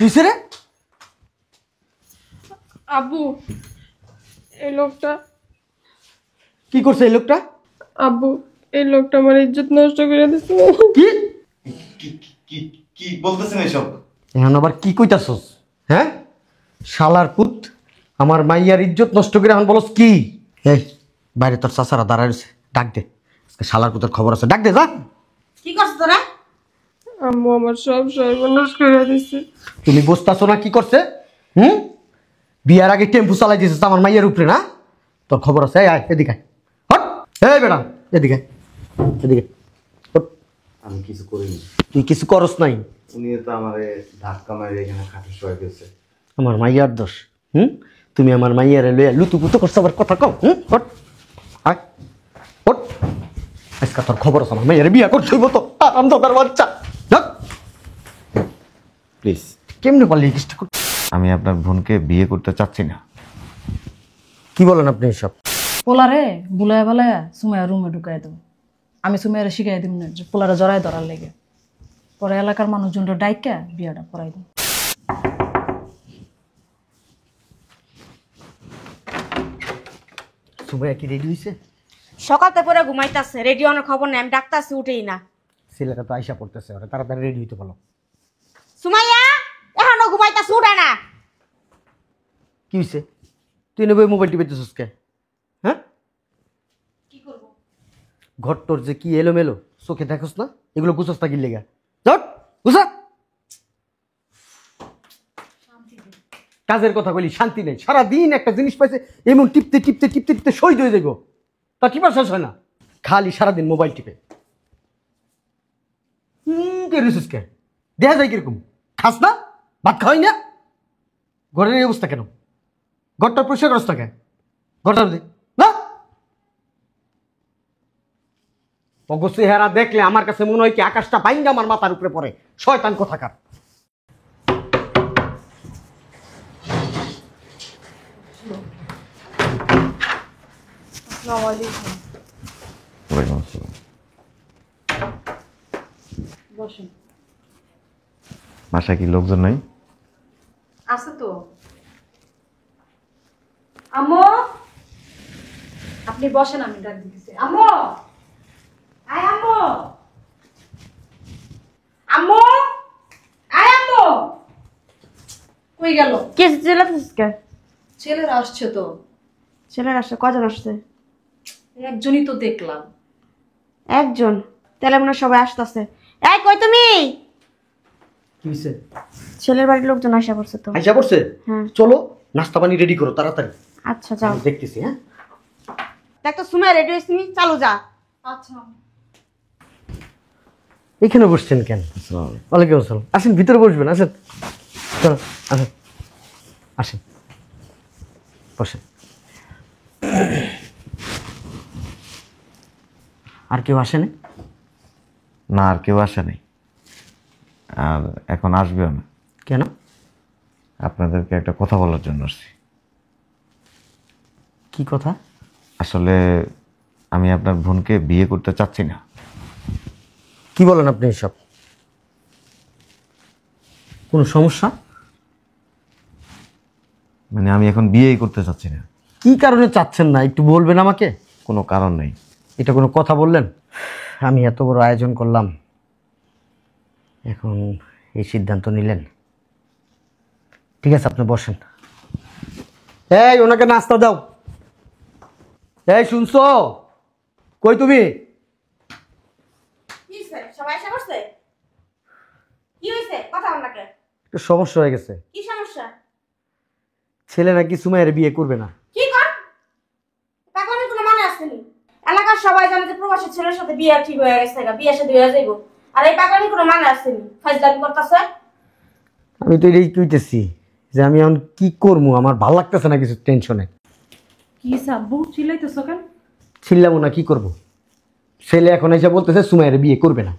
কিসে রে? আব্বু এই লোকটা কি করছে এই লোকটা? আব্বু এই লোকটা আমার ইজ্জত নষ্ট করে দিচ্ছে। কি কি কি কি বলতেছেন এসব? এখন আবার কি কইতাছস? হ্যাঁ, শালার পুত, আমার মাইয়ার ইজ্জত নষ্ট করে এখন বলস কি? এই বাইরে তোর চাচারা দাঁড়ায় রয়েছে, ডাক দে। আজকে শালার পুতের খবর আছে, ডাক দে যা। কি করছ তোরা? আম্মু আমার সব সর্বনাশ করে দিচ্ছে। তুমি বুঝতেছো না কি করছে? বিয়ার আগে টেম্পু চালাই দিয়েছিস আমার মাইয়ের উপরে, না? তোর খবর আছে, এই আয় এদিকে আয়। হট, এই বেটা এদিকে আয়, এদিকে হট। আমি কিছু করিনি। তুই কিছু করস নাই, উনি তো আমারে ধাক্কা মারি এখানে খাটে শোয়া গেছে। আমার মাইয়ার দোষ। তুমি আমার মাইয়ারে লইয়া লুতুপুতু করছো, আবার কথা কও। হট আয়, হট। আজকে তোর খবর আছে, আমার মাইয়ারে বিয়া করতে হইব তো। আরামদাদার বাচ্চা, হট। প্লিজ, কেমনে পারলি এই কাজটা করতে? আমি আপনার বোনকে বিয়ে করতে চাচ্ছি না। কি বলেন আপনি এসব? পোলারে বুলায় বেলায় সুমাইয়া রুমে ঢুকাই দেবো। আমি সুমাইয়ারে শিখাই দিব না যে পোলারে জড়াই ধরার লেগে। পরে এলাকার মানুষজনটা ডাইকা বিয়াটা পড়াই দেব। সুমাইয়া কি রেডি হইছে? সকালতে পরে ঘুমাইতাছে, রেডিও অনেক খবর নেই, আমি ডাকতাছি উঠেই না। ছেলেটা তো আইসা পড়তেছে, ওরা তাড়াতাড়ি রেডি হইতে বলো। সুমাইয়া এখনো ঘুমাইতাছে, উঠে না। কি হইছে? তুই নেবে মোবাইল টিপেতেছিস কে? হ্যাঁ, কি করব? ঘর তোর যে কি এলোমেলো, চোখে দেখোস না? এগুলো গুছস না কি লেগা? জট গুছা। কাজের কথা বলি, শান্তি নেই। সারাদিন একটা জিনিস পাইছে, এমন টিপতে টিপতে টিপতে টিপতে শহীদ হয়ে যাইব। তা টিপার শেষ হয় না, খালি সারাদিন মোবাইল টিপে। কে রিসুস কে? দেখা যায় কিরকম? খাস না? ভাত খাওয়াই না? ঘরের এই অবস্থা কেন? ঘরটা পরিষ্কার করস না কে? ঘরটা না, অবশ্যই হেরা দেখলে আমার কাছে মনে হয় কি আকাশটা বাইঙ্গা আমার মাথার উপরে পড়ে। শয়তান কোথাকার। বসেন। বাসায় কি লোকজন নাই? আছে তো। আম্মু, আপনি বসেন, আমি ডাক দিতেছি। আম্মু, আয় আম্মু, আম্মু, আয় আম্মু। কই গেল? কে চিল্লাতেছিস কে? ছেলেরা আসছে তো। ছেলের আসছে? কজন আসছে? একজনই তো দেখলাম। একজন? তাহলে মনে হয় সবাই আসতেছে। এই কই তুমি? কি হইছে? ছেলের বাড়ির লোকজন আসা পড়ছে তো। আইসা পড়ছে? হ্যাঁ। চলো নাস্তা পানি রেডি করো তাড়াতাড়ি। আচ্ছা যাও। আমি দেখতেছি। হ্যাঁ, দেখ তো সুমাইয়া রেডি হইছিস নি, চালু যা। আচ্ছা। এখানে বসছেন কেন? ওয়ালাইকুম আসসালাম। আসেন, ভিতরে বসবেন, আসেন। চলো আসেন, আসেন, বসেন। আর কেউ আসেনি? না, আর কেউ আসে নাই, আর এখন আসবেও না। কেন? আপনাদেরকে একটা কথা বলার জন্য আসছি। কি কথা? আসলে আমি আপনার বোনকে বিয়ে করতে চাচ্ছি না। কি বলেন আপনি এসব? কোনো সমস্যা? মানে আমি এখন বিয়েই করতে চাচ্ছি না। কি কারণে চাচ্ছেন না একটু বলবেন আমাকে? কোনো কারণ নেই। এটা কোনো কথা বললেন? আমি এত বড় আয়োজন করলাম, এখন এই সিদ্ধান্ত নিলেন? ঠিক আছে, আপনি বসেন। এই ওনাকে নাস্তা দাও। এই শুনছো? কই তুমি? কি হইছে? সবাই আসা পড়ছে? কি হইছে? কথা বল না কে? একটু সমস্যা হয়ে গেছে। কি সমস্যা? ছেলে নাকি সুমাইয়ের বিয়ে করবে না। কি কর? পাগলের কোনো মানে আছে নি? এলাকার সবাই জানে যে প্রবাসী ছেলের সাথে বিয়ে ঠিক হয়ে গেছে, বিয়ে সাথে হয়ে যাইব। আর এই পাগলের কোনো মানে আছে নি? ফাজলামি করতাছে। আমি তো এটাই কইতেছি যে আমি এখন কি করবো, আমার ভালো লাগতেছে না কিছু, টেনশনে। কি সাব্বু চিল্লাইতেছো কেন? ছিলাম না, কি করব? ছেলে এখন এসে বলতেছে সুমাইয়ের বিয়ে করবে না।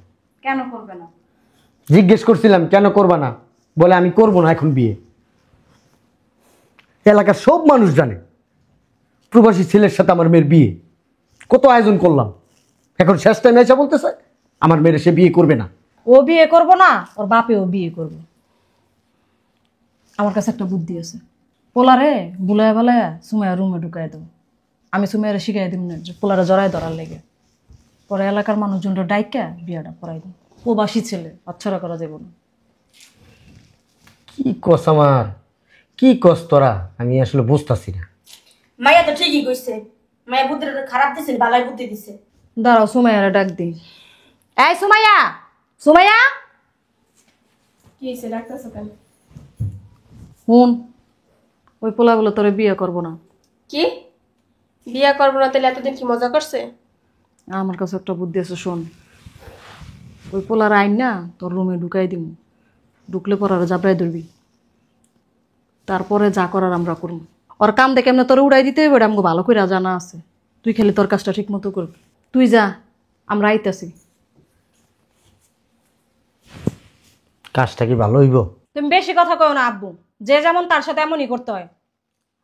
কেন করবে না? জিজ্ঞেস করছিলাম কেন করবা না, বলে আমি করব না এখন বিয়ে। এলাকার সব মানুষ জানে প্রবাসী ছেলের সাথে আমার মেয়ের বিয়ে। কত আয়োজন করলাম, এখন শেষ টাইমে এসে বলতেছে আমার মেয়ের সে বিয়ে করবে না। ও বিয়ে করবো না, ওর বাপেও বিয়ে করবে। আমার কাছে একটা বুদ্ধি আছে। পোলারে বুলায় বেলায় সুমাইয়া রুমে ঢুকাই দেবো। আমি সুমাইয়ারে শিখাই দিব না যে পোলারে জড়াই ধরার লেগে। পরে এলাকার মানুষজনটা ডাইকা বিয়াটা পড়াই দেবো। প্রবাসী ছেলে, বাচ্চারা করা যাবে না। কি কস আমার, কি কস তোরা, আমি আসলে বুঝতেছি না। মাইয়া তো ঠিকই কইছে, মাইয়া বুদ্ধিটা খারাপ দিছে, বালাই বুদ্ধি দিছে। দাঁড়াও, সুমাইয়ারে ডাক দিই। এই সুমাইয়া, সুমাইয়া কি হয়েছে ডাক্তারছো কেন? হুন, ওই পোলা বলে তোরে বিয়ে করবো না। কি বিয়া করবো না? তাহলে এতদিন কি মজা করছে? আমার কাছে একটা বুদ্ধি আছে, শোন। ওই পোলার আইন না তোর রুমে ঢুকাই দিব। ঢুকলে পর আর জাবড়াই ধরবি। তারপরে যা করার আমরা করব। ওর কাম দেখে এমনি তোর উড়াই দিতে হইবে, আমাকে ভালো করে জানা আছে। তুই খালি তোর কাজটা ঠিক মতো করবি। তুই যা, আমরা আইতাছি। কাজটা কি ভালো হইব? তুমি বেশি কথা কও না আব্বু, যে যেমন তার সাথে এমনই করতে হয়।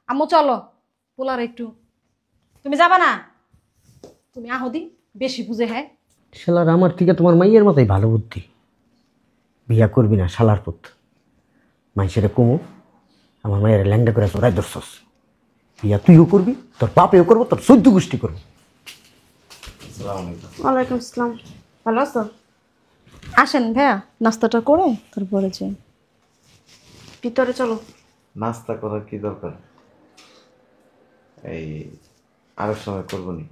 আম্মু চলো, পোলার একটু। তুমি যাবা না? তুমি আহদি, বেশি বুঝে। হ্যাঁ, শালার আমার থেকে তোমার মাইয়ের মতোই ভালো বুদ্ধি। বিয়া করবি না শালার পুত, মাইসেরে কমু আমার মায়ের ল্যাংডা করে চড়াই ধরছস। বিয়া তুইও করবি, তোর বাপেও করবো, তোর চোদ্দ গোষ্ঠী করবো। ওয়ালাইকুম আসসালাম। ভালো আছো? আসেন ভাইয়া, নাস্তাটা করে তারপরে যাই। ভিতরে চলো। নাস্তা করার কি দরকার? এই আরো সময় করবো নি।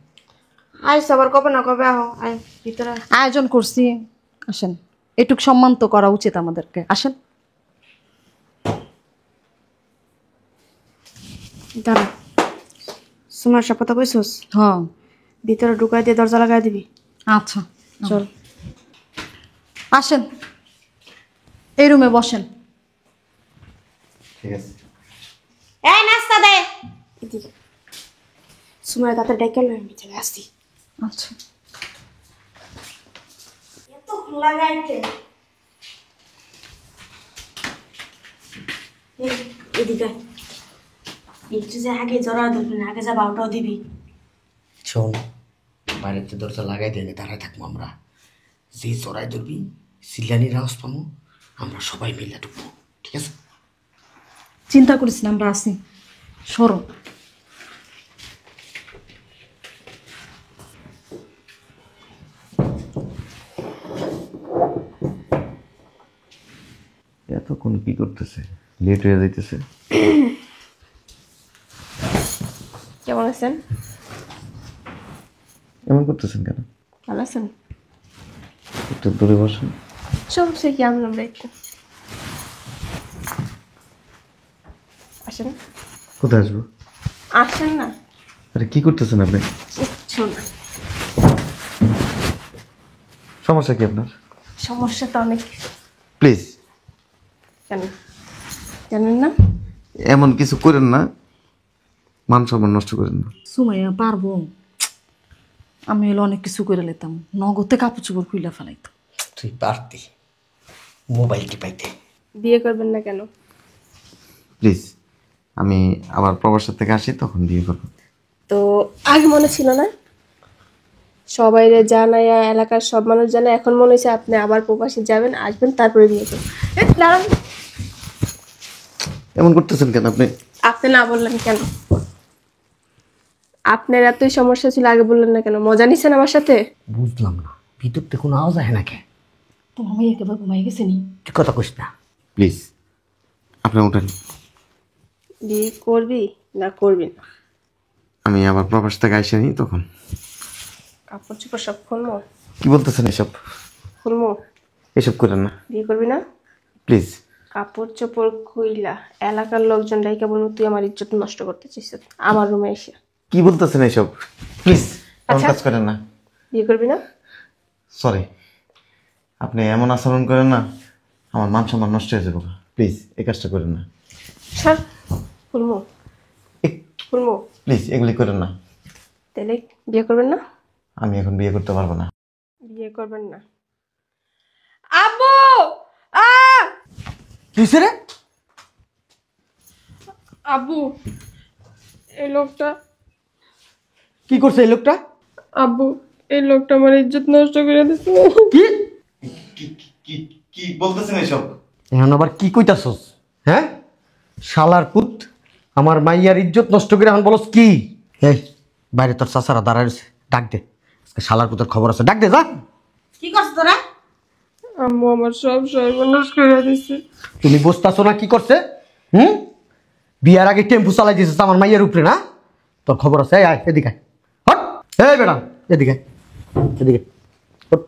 আইস আবার কবে না কবে আহো, আয় ভিতরে। আয়োজন করছি, আসেন। এটুক সম্মান তো করা উচিত আমাদেরকে। আসেন। দাঁড়া, তোমার সাথে কথা কইছস? হ্যাঁ, ভিতরে ঢুকাই দিয়ে দরজা লাগাই দিবি। আচ্ছা চল। আসেন, এই রুমে বসেন। ঠিক আছে। এই নাস্তা দে এদিকে। সুমার দাঁতে ডেকে লই, আমি চলে আসছি। আচ্ছা, এত লাগাইতে এদিকে একটু যে আগে জড়া ধরবি না, আগে যা বাউটাও দিবি। শোন, বাইরেতে দরজা লাগাই দিয়ে দাঁড়ায় থাকবো আমরা। যে চড়াই ধরবি, সিলানির আওয়াজ পাবো, আমরা সবাই মিলে ঢুকবো। ঠিক আছে? চিন্তা করিস না, আমরা আছি। সরো। এতক্ষণ কি করতেছে? লেট হয়ে যাইতেছে। কেমন আছেন? এমন করতেছেন কেন? ভালো আছেন? একটু দূরে বসুন। সব সে কি আমরা একটু আসেন। কোথায় আসবো? আসেন না। আরে কি করতেছেন আপনি? কিচ্ছু না। সমস্যা কি আপনার? সমস্যা তো অনেক। প্লিজ কেন জানেন না? এমন কিছু করেন না, মান সম্মান নষ্ট করেন না। সুমাইয়া পারবো? আমি হলো অনেক কিছু করে নিতাম, নগদে কাপড় চোপড় খুইলা ফেলাইতো। তুই পারতি মোবাইল টিপাইতে। বিয়ে করবেন না কেন? প্লিজ, আমি আবার প্রবাসের থেকে আসি, তখন বিয়ে করবো। তো আগে মনে ছিল না? সবাই জানাইয়া, এলাকার সব মানুষ জানে। এখন মনে হচ্ছে আপনি আবার প্রবাসে যাবেন, আসবেন, তারপরে বিয়ে করবেন। দাঁড়ান, এমন করতেছেন কেন আপনি? আপনি না বললেন কেন? আপনার এতই সমস্যা ছিল, আগে বললেন না কেন? মজা নিছেন আমার সাথে? বুঝলাম না, ভিতরতে কোনো আওয়াজ হয় না কে? তোমার মেয়ে একেবারে ঘুমাই গেছে নি? তুই কথা কইস না। প্লিজ আপনি উঠেন। বিয়ে করবি না করবি না? আমি আবার প্রবাস থেকে আসে নি, তখন। কাপড় চোপড় সব খুলবো। কি বলতেছেন এসব? খুলবো। এসব করেন না, বিয়ে করবি না? প্লিজ। কাপড় চোপড় খুইলা এলাকার লোকজন ডাইকা বলবো তুই আমার ইজ্জত নষ্ট করতে চাইছিস আমার রুমে এসে। কি বলতেছেন এসব? প্লিজ এমন আচ্ছা। কাজ করেন না। বিয়ে করবি না? সরি, আপনি এমন আচরণ করেন না, আমার মান সম্মান নষ্ট হয়ে যাবে। প্লিজ এই কাজটা করেন না। স্যার খুলবো। খুলবো। প্লিজ এগুলি করেন না। তাহলে বিয়ে করবেন না? আমি এখন বিয়ে করতে পারবো না। বিয়ে করবেন না? আব্বু! কিসে রে? আব্বু, এই লোকটা। কি করছে এই লোকটা? আব্বু, এই লোকটা আমার ইজ্জত নষ্ট করে দিচ্ছে। কি কি বলতেছেন এসব? এখন আবার কি কইতাছস? হ্যাঁ, শালার পুত, আমার মাইয়ার ইজ্জত নষ্ট করে এখন বলস কি? এই বাইরে তোর চাচারা দাঁড়ায় রয়েছে, ডাক দে। আজকে শালার পুতের খবর আছে, ডাক দে যা। কি করছ তোরা? আম্মু আমার সব সর্বনাশ করে দিছে। তুমি বুঝতেছো না কি করছে? বিয়ার আগে টেম্পু চালাই দিয়েছিস আমার মাইয়ের উপরে না? তোর খবর আছে, এই আয় এদিকে আয়। হট এই বেড়া, এদিকে আয়, এদিকে হট।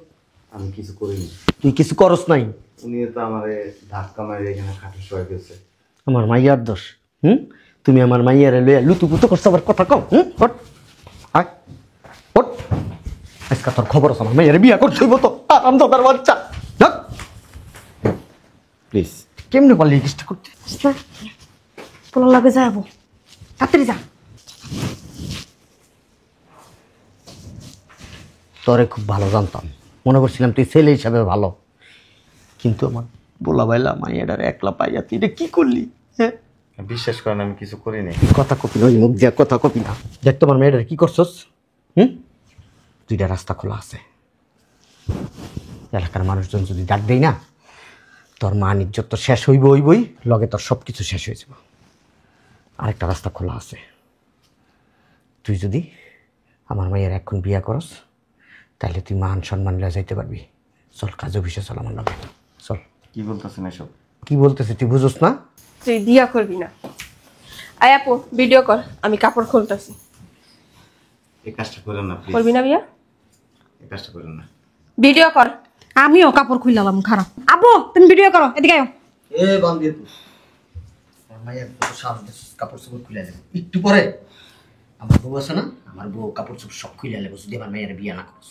আমি কিছু করিনি। তুই কিছু করস নাই। উনি তো আমার ধাক্কা মারি এখানে খাটে শোয়া গেছে। আমার মাইয়ার দোষ। তুমি আমার মাইয়ারে লইয়া লুতুপুতু করছো, আবার কথা কও। হট আয় হট। আজকে তোর খবর আছে, আমার মাইয়ারে বিয়া করতে হইব তো। আরামদাদার বাচ্চা, যাক। প্লিজ। কেমনে পারলি এই কাজটা করতে? পোলার লাগে যাবো, তাড়াতাড়ি যা। তোরে খুব ভালো জানতাম, মনে করছিলাম তুই ছেলে হিসাবে ভালো, কিন্তু আমার বলা বাইলা মাইয়াটারে একলা পাইয়া তুই এটা কি করলি? হ্যাঁ, বিশ্বাস করেন আমি কিছু করিনি। কথা কপি না, ওই মুখ দিয়া কথা কপি না। দেখ তোমার মেয়েটারে কি করছস? দুইটা রাস্তা খোলা আছে, এলাকার মানুষজন যদি ডাক দেই না, তোর মান ইজ্জত তো শেষ হইবই, লগে তোর সব কিছু শেষ হয়ে যাব। আরেকটা রাস্তা খোলা আছে, তুই যদি আমার মাইয়ের এখন বিয়া করস, তাহলে তুই মান সম্মান লয়ে যাইতে পারবি। চল কাজ অফিসে চল আমার লগে, চল। কি বলতেছেন এসব? কি বলতেছি তুই বুঝোস না? তুই বিয়া করবি না। আয় আপু ভিডিও কর, আমি কাপড় খুলতেছি। এই কাজটা করেন না প্লিজ। করবি না বিয়া? এই কাজটা করেন না। ভিডিও কর। আমিও কাপড় খুইলাম খারাপ। আব্বু তুমি ভিডিও করো, এদিকে আয়। এ বান্দির আমার মাইয়ের কত সাহস দিছিস, কাপড় চোপড় খুলে দেবে একটু পরে। আমার বউ আছে না, আমার বউ কাপড় চোপড় সব খুলে নেবো যদি আমার মেয়ের বিয়া না করস।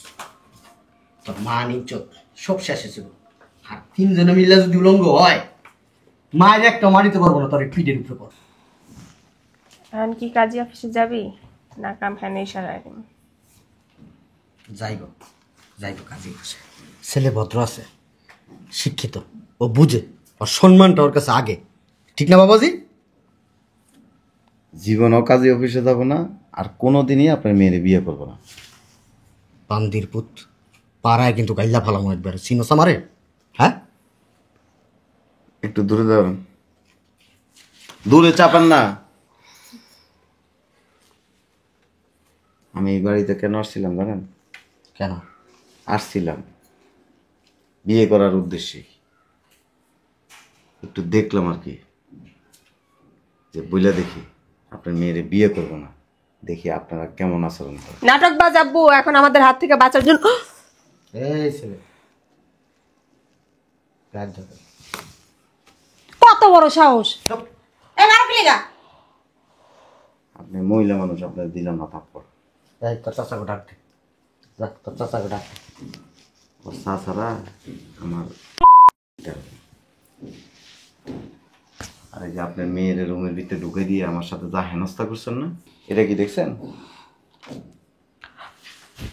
তোর মান ইজ্জত সব শেষ হয়েছে। আর তিনজনে মিলে যদি উলঙ্গ হয়, মায়ের একটা মারিতে পারবো না, তোর এই পিঠের উপরে পর। এখন কি কাজী অফিসে যাবি না কাম হ্যানে ইশারায় দিম? যাইব যাইব কাজে বসে। ছেলে ভদ্র আছে, শিক্ষিত, ও বুঝে, ওর সম্মানটা ওর কাছে আগে, ঠিক না বাবাজি? জীবনও কাজে অফিসে যাবো না, আর কোনোদিনই আপনার মেয়ের বিয়ে করবো না। বান্দির পুত, পাড়ায় কিন্তু গাইলা ফালাম একবার, চিনোস আমারে? হ্যাঁ, একটু দূরে যাবেন, দূরে চাপান না। আমি এই বাড়িতে কেন আসছিলাম জানেন? কেন? আসছিলাম বিয়ে করার উদ্দেশ্যে। একটু দেখলাম আর কি, যে বইলা দেখি আপনার মেয়েরে বিয়ে করব না, দেখি আপনারা কেমন আচরণ করেন। নাটক বাজ আব্বু, এখন আমাদের হাত থেকে বাঁচার জন্য। এই ছেলে গায়ের ধরে। কত বড় সাহস! এ মারো কি লাগা? আপনি মহিলা মানুষ, আপনার দিলাম না থাপ্পড়। এই তোর চাচাকে ডাক দে, যা তোর চাচাকে ডাক দে। ও তাছাড়া আমার আর এই যে আপনার মেয়ের রুমের ভিতরে ঢুকে দিয়ে আমার সাথে যা হেনস্থা করছেন না, এটা কি দেখছেন?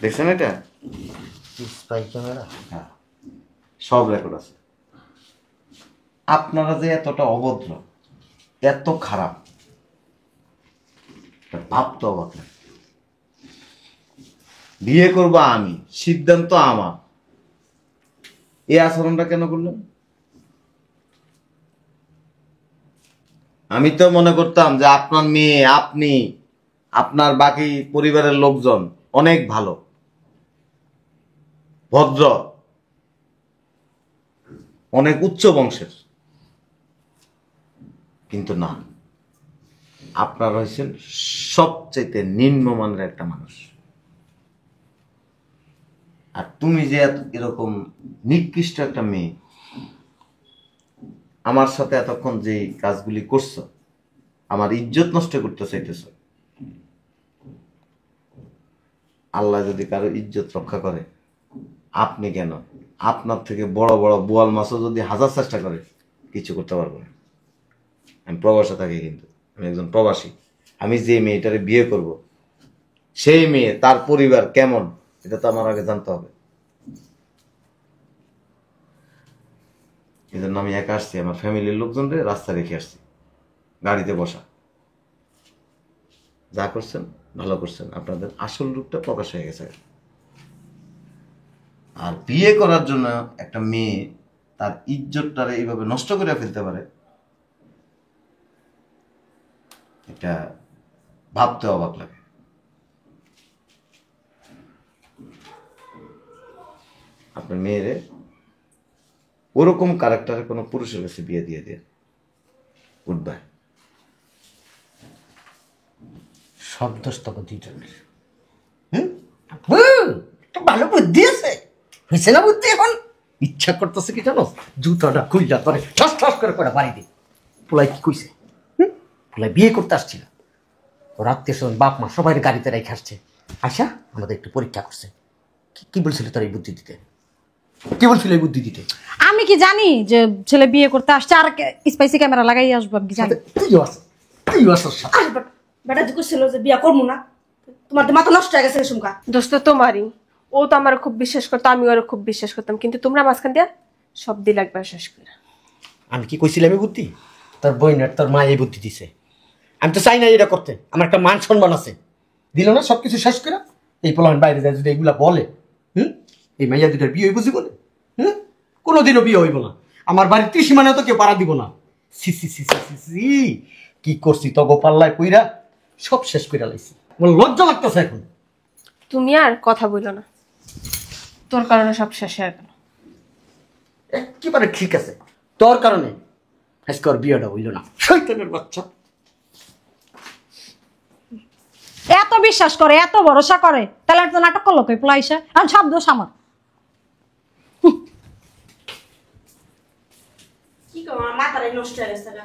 দেখছেন এটা? Spy camera. হ্যাঁ, সব রেকর্ড আছে। আপনারা যে এতটা অভদ্র, এত খারাপ, ভাবতে অবাক লাগে। বিয়ে করবো আমি, সিদ্ধান্ত আমার, এই আচরণটা কেন করলেন? আমি তো মনে করতাম যে আপনার মেয়ে, আপনি, আপনার বাকি পরিবারের লোকজন অনেক ভালো, ভদ্র, অনেক উচ্চ বংশের, কিন্তু না, আপনারা হয়েছেন সবচেয়ে নিম্নমানের একটা মানুষ। আর তুমি যে এরকম নিকৃষ্ট একটা মেয়ে, আমার সাথে এতক্ষণ যে কাজগুলি করছো, আমার ইজ্জত নষ্ট করতে চাইতেছ। আল্লাহ যদি কারো ইজ্জত রক্ষা করে, আপনি কেন? আপনার থেকে বড় বড় বোয়াল মাছও যদি হাজার চেষ্টা করে, কিছু করতে পারবো না। আমি প্রবাসে থাকি, কিন্তু আমি একজন প্রবাসী। আমি যে মেয়েটারে বিয়ে করব, সেই মেয়ে, তার পরিবার কেমন, এটা তো আমার আগে জানতে হবে। এই জন্য আমি একা আসছি, আমার ফ্যামিলির লোকজনরে রাস্তা রেখে আসছি, গাড়িতে বসা। যা করছেন ভালো করছেন, আপনাদের আসল রূপটা প্রকাশ হয়ে গেছে। আর বিয়ে করার জন্য একটা মেয়ে তার ইজ্জতটারে এইভাবে নষ্ট করে ফেলতে পারে, এটা ভাবতে অবাক লাগে। আপনার মেয়েরে ওরকম ক্যারেক্টারের কোনো পুরুষের কাছে বিয়ে দিয়ে দিয়ে গুড বাই। সব দোষ তোকে দুইজনের। তো ভালো বুদ্ধি আছে, হয়েছে না বুদ্ধি? এখন ইচ্ছা করতেছে কি জানো, জুতাটা খুললা করে ঠস ঠস করে করে বাড়ি দিই। পোলাই কি কইছে? পোলাই বিয়ে করতে আসছিল, ওর আত্মীয় স্বজন বাপ মা সবাই গাড়িতে রেখে আসছে, আশা আমাদের একটু পরীক্ষা করছে। কি বলছিল তোর এই বুদ্ধি দিতে? কি বলছিল এই বুদ্ধি দিতে? আমি কি জানি যে ছেলে বিয়ে করতে আসছে আর স্পাইসি ক্যামেরা লাগাই আসবো? আমি কি জানি? তুইও আস, তুইও আস ওর সাথে। আরে বেটা যে করছিল যে বিয়া করবো না, তোমার তো মাথা নষ্ট হয়ে গেছে সুমকা। দোস্ত তোমারই, ও তো আমার খুব বিশ্বাস করতো, আমি ওর খুব বিশ্বাস করতাম, কিন্তু তোমরা মাঝখান দিয়া সব দিল একবার শেষ করে। আমি কি কইছিলাম এই বুদ্ধি? তোর বইনের তোর মা এই বুদ্ধি দিছে। আমি তো চাই না এটা করতে, আমার একটা মান সম্মান আছে। দিল না সব কিছু শেষ করে। এই পোলান বাইরে যায় যদি এগুলা বলে, এই মাইয়া দুটার বিয়ে হইব জীবনে? কোনোদিনও বিয়ে হইব না। আমার বাড়ির ত্রিসীমানেও তো কেউ পাড়া দিব না। সি সি সি সি সি সি, কি করছি তগো পাল্লায় কইরা সব শেষ করে লাইছি। আমার লজ্জা লাগতেছে এখন। তুমি আর কথা বইলো না, তোর কারণে সব শেষ হয়ে গেল। একেবারে ঠিক আছে, তোর কারণে আজকে ওর বিয়েটা হইল না। শয়তানের বাচ্চা। এত বিশ্বাস করে, এত ভরসা করে, তাহলে একটা নাটক করলো কই পোলাইসা? আর সব দোষ আমার। কি করবো, আমার মাথাটাই নষ্ট হয়ে গেছে গা।